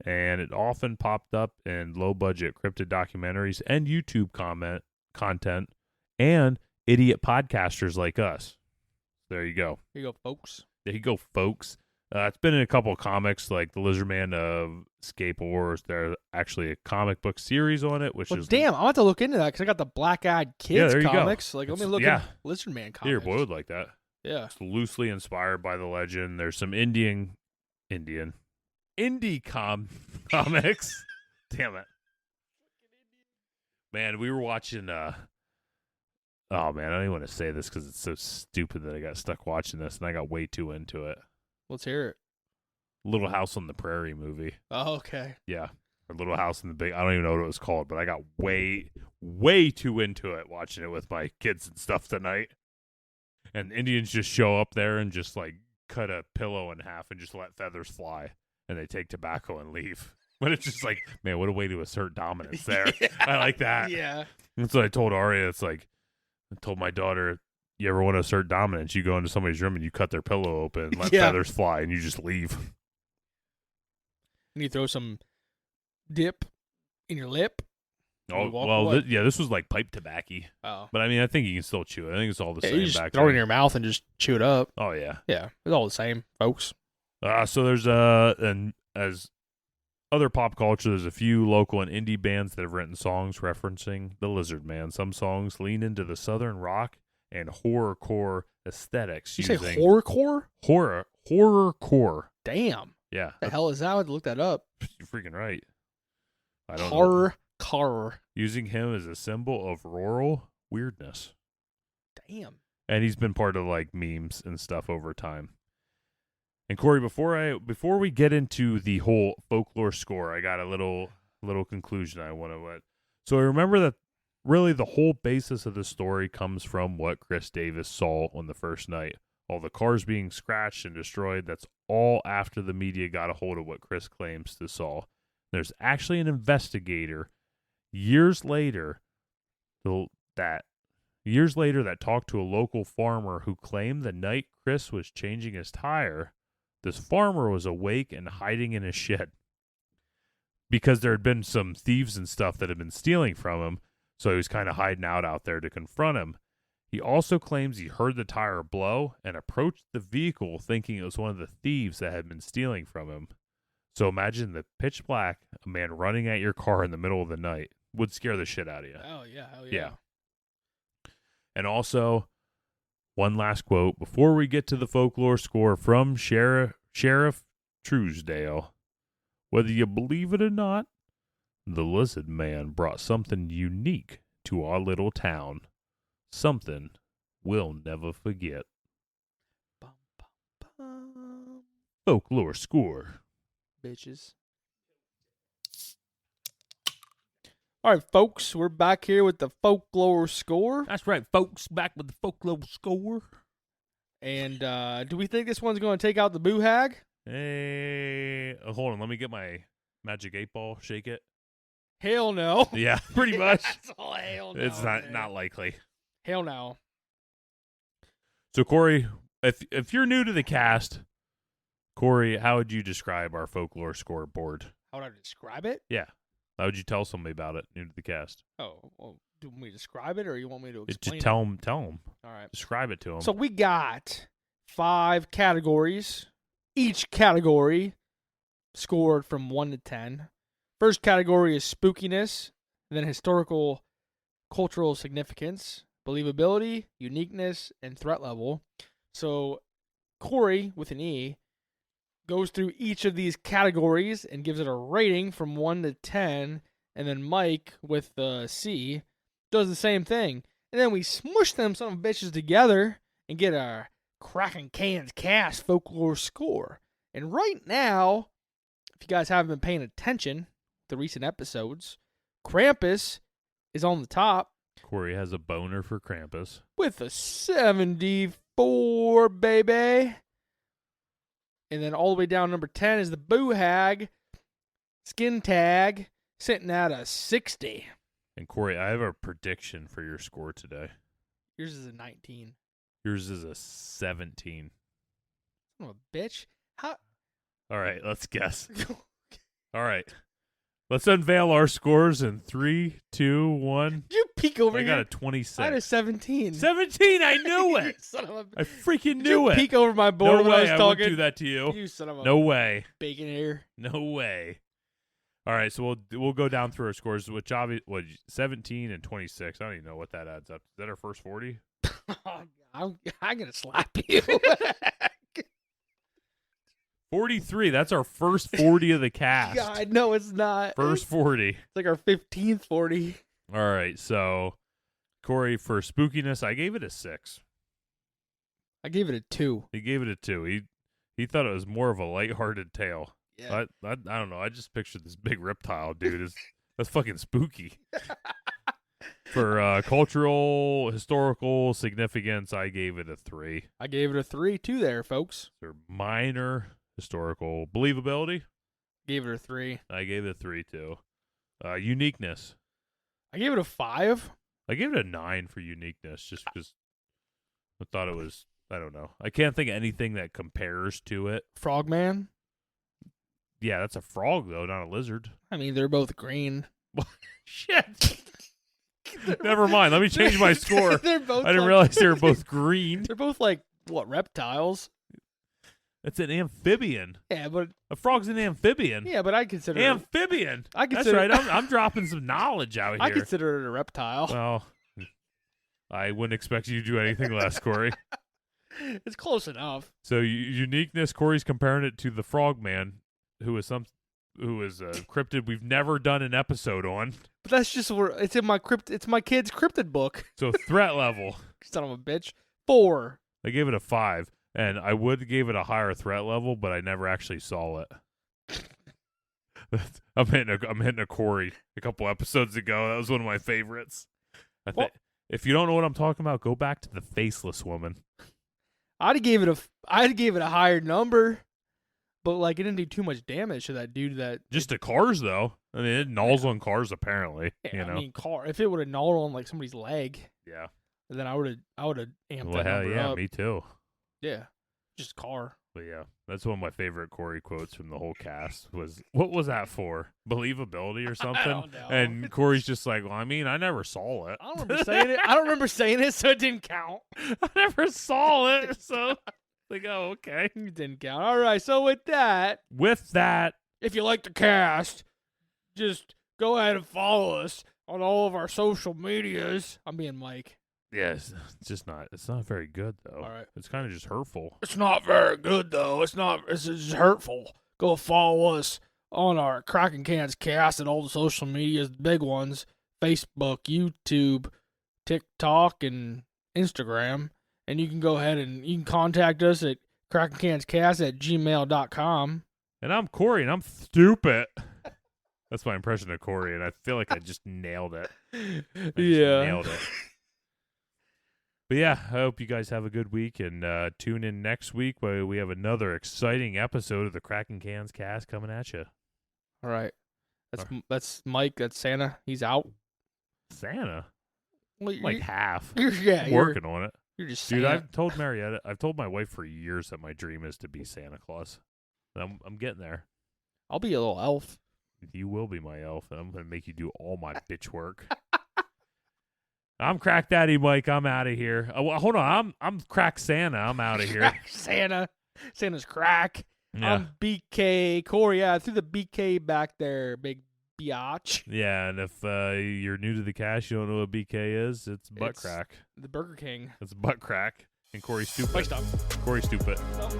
and it often popped up in low-budget cryptid documentaries and YouTube content, and idiot podcasters like us. There you go. Here you go, folks. There you go, folks. It's been in a couple of comics, like the Lizard Man of Scape Wars. There's actually a comic book series on it, which is... Damn, I'll have to look into that, because I got the Black Eyed Kids comics. Go. Like, let me look at Lizard Man comics. Your boy would like that. Yeah. It's loosely inspired by the legend. There's some indie comics. Damn it. Man, we were watching... Oh, man, I don't even want to say this because it's so stupid that I got stuck watching this, and I got way too into it. Let's hear it. Little House on the Prairie movie. Oh, okay. Yeah. or Little House in the Big. I don't even know what it was called, but I got way too into it watching it with my kids and stuff tonight. And Indians just show up there and just like cut a pillow in half and just let feathers fly, and they take tobacco and leave. But it's just like, man, what a way to assert dominance there. Yeah. I like that. Yeah. That's what I told Aria. It's like, I told my daughter, you ever want to assert dominance, you go into somebody's room and you cut their pillow open and let feathers fly, and you just leave. And you throw some dip in your lip. Oh, well, this was like pipe tobacco. Oh. But I mean, I think you can still chew it. I think it's all the same You just back throw it in there. your mouth and just chew it up. Oh, yeah. Yeah, it's all the same, folks. So there's and as other pop culture, there's a few local and indie bands that have written songs referencing the Lizard Man. Some songs lean into the southern rock and horrorcore aesthetics. You say horrorcore? Horrorcore. Damn. Yeah. The hell is that? I had to look that up. You're freaking right. I don't know. Horrorcore. Using him as a symbol of rural weirdness. Damn. And he's been part of like memes and stuff over time. And Corey, before we get into the whole folklore score, I got a little conclusion I want to let. So I remember that really the whole basis of the story comes from what Chris Davis saw on the first night. All the cars being scratched and destroyed, that's all after the media got a hold of what Chris claims to saw. There's actually an investigator years later that talked to a local farmer who claimed the night Chris was changing his tire, this farmer was awake and hiding in a shed because there had been some thieves and stuff that had been stealing from him, so he was kind of hiding out there to confront him. He also claims he heard the tire blow and approached the vehicle thinking it was one of the thieves that had been stealing from him. So imagine the pitch black, a man running at your car in the middle of the night would scare the shit out of you. Oh, yeah. Hell Yeah. And also, one last quote before we get to the folklore score from Sheriff Truesdale. Whether you believe it or not, the Lizard Man brought something unique to our little town. Something we'll never forget. Bum, bum, bum. Folklore score. Bitches. All right, folks, we're back here with the folklore score. That's right, folks. Back with the folklore score. And do we think this one's going to take out the boo hag? Hey, hold on. Let me get my magic 8-ball. Shake it. Hell no. Yeah, pretty much. That's all hell no. It's not likely. Hell no. So, Corey, if you're new to the cast, Corey, how would you describe our folklore scoreboard? How would I describe it? Yeah. How would you tell somebody about it, new to the cast? Oh, well, do you want me to describe it or you want me to Just explain tell it? them. All right. Describe it to them. So we got 5 categories. Each category scored from 1 to 10. First category is spookiness, then historical, cultural significance, believability, uniqueness, and threat level. So Corey, with an E, goes through each of these categories and gives it a rating from 1 to 10. And then Mike, with the C, does the same thing. And then we smush them some bitches together and get our Kraken Cans Cast folklore score. And right now, if you guys haven't been paying attention to recent episodes, Krampus is on the top Corey has a boner for Krampus. with a 74, baby. And then all the way down, number 10 is the Boo Hag Skin Tag, sitting at a 60. And Corey, I have a prediction for your score today. Yours is a 19. Yours is a 17. Son of a bitch. How? All right, let's guess. All right. Let's unveil our scores in 3, 2, 1. You peek over I here. got a 26. I had a 17. 17, I knew it. You son of a I freaking Did you knew it. peek over my board No when I way was I talking? won't do that to you. You son of a No way. bacon ear. No way. All right, so we'll go down through our scores, which obviously 17 and 26. I don't even know what that adds up. Is that our first 40? I'm going to slap you. 43. That's our first 40 of the cast. God, no, it's not. First 40. It's like our 15th 40. All right, so Corey, for spookiness, I gave it a 6. I gave it a 2. He gave it a 2. He thought it was more of a lighthearted tale. Yeah. I don't know. I just pictured this big reptile, dude. That's fucking spooky. For cultural, historical significance, I gave it a 3. I gave it a 3 too there, folks. For minor historical believability, Gave it a 3. I gave it a 3 too. Uniqueness, I gave it a 5. I gave it a 9 for uniqueness, just because I thought it was, I don't know. I can't think of anything that compares to it. Frogman. Yeah, that's a frog, though, not a lizard. I mean, they're both green. Shit. Never mind. Let me change my score. They're both I didn't realize they were both green. They're both like, what, reptiles? It's an amphibian. Yeah, but A frog's an amphibian. yeah, but I consider Amphibian. I consider That's right. I'm dropping some knowledge out here. I consider it a reptile. Well, I wouldn't expect you to do anything less, Corey. It's close enough. So uniqueness, Corey's comparing it to the Frogman, who is a cryptid we've never done an episode on. But that's just where it's in my It's my kid's cryptid book. So threat level, Son of a bitch. 4. I gave it a 5, and I would give it a higher threat level, but I never actually saw it. I'm hitting a Corey a couple episodes ago. That was one of my favorites. If you don't know what I'm talking about, go back to the faceless woman. I'd gave it a higher number, but like it didn't do too much damage to that dude. Just to cars though. I mean, it gnaws on cars apparently. Yeah, you know? I mean, if it would have gnawed on like somebody's leg, Yeah. then I would have amped Well, that hell number yeah, up. me too. Yeah, just car. But yeah, that's one of my favorite Corey quotes from the whole cast was, what was that for? Believability or something? I don't know. And Corey's just like, well, I mean, I never saw it. I don't remember saying it. I don't remember saying it, so it didn't count. I never saw it. So, like, oh, okay. It didn't count. All right, so with that, If if you like the cast, just go ahead and follow us on all of our social medias. I'm being Mike. yes, it's not very good though. All right. It's kind of just hurtful. It's not very good, though. It's just hurtful. Go follow us on our Kraken Cans Cast and all the social medias, the big ones, Facebook, YouTube, TikTok, and Instagram. And you can go ahead and you can contact us at krakencanscast@gmail.com. And I'm Corey, and I'm stupid. That's my impression of Corey, and I feel like I just nailed it. Nailed it. But yeah, I hope you guys have a good week, and tune in next week where we have another exciting episode of the Kraken Cans Cast coming at you. All right. That's Mike. That's Santa. He's out. Santa? Well, Like half. You're Working on it. You're just Dude, Santa. I've told my wife for years that my dream is to be Santa Claus. I'm getting there. I'll be a little elf. You will be my elf, and I'm going to make you do all my bitch work. I'm Crack Daddy Mike. I'm out of here. Well, hold on. I'm Crack Santa. I'm out of here. Santa. Santa's crack. Yeah. I'm BK Corey. Yeah, threw the BK back there, big biatch. Yeah, and if you're new to the cast, you don't know what BK is, it's butt crack. The Burger King. It's butt crack. And Corey's stupid. Mike, stop. Corey's stupid. Stop.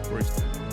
Corey's stupid.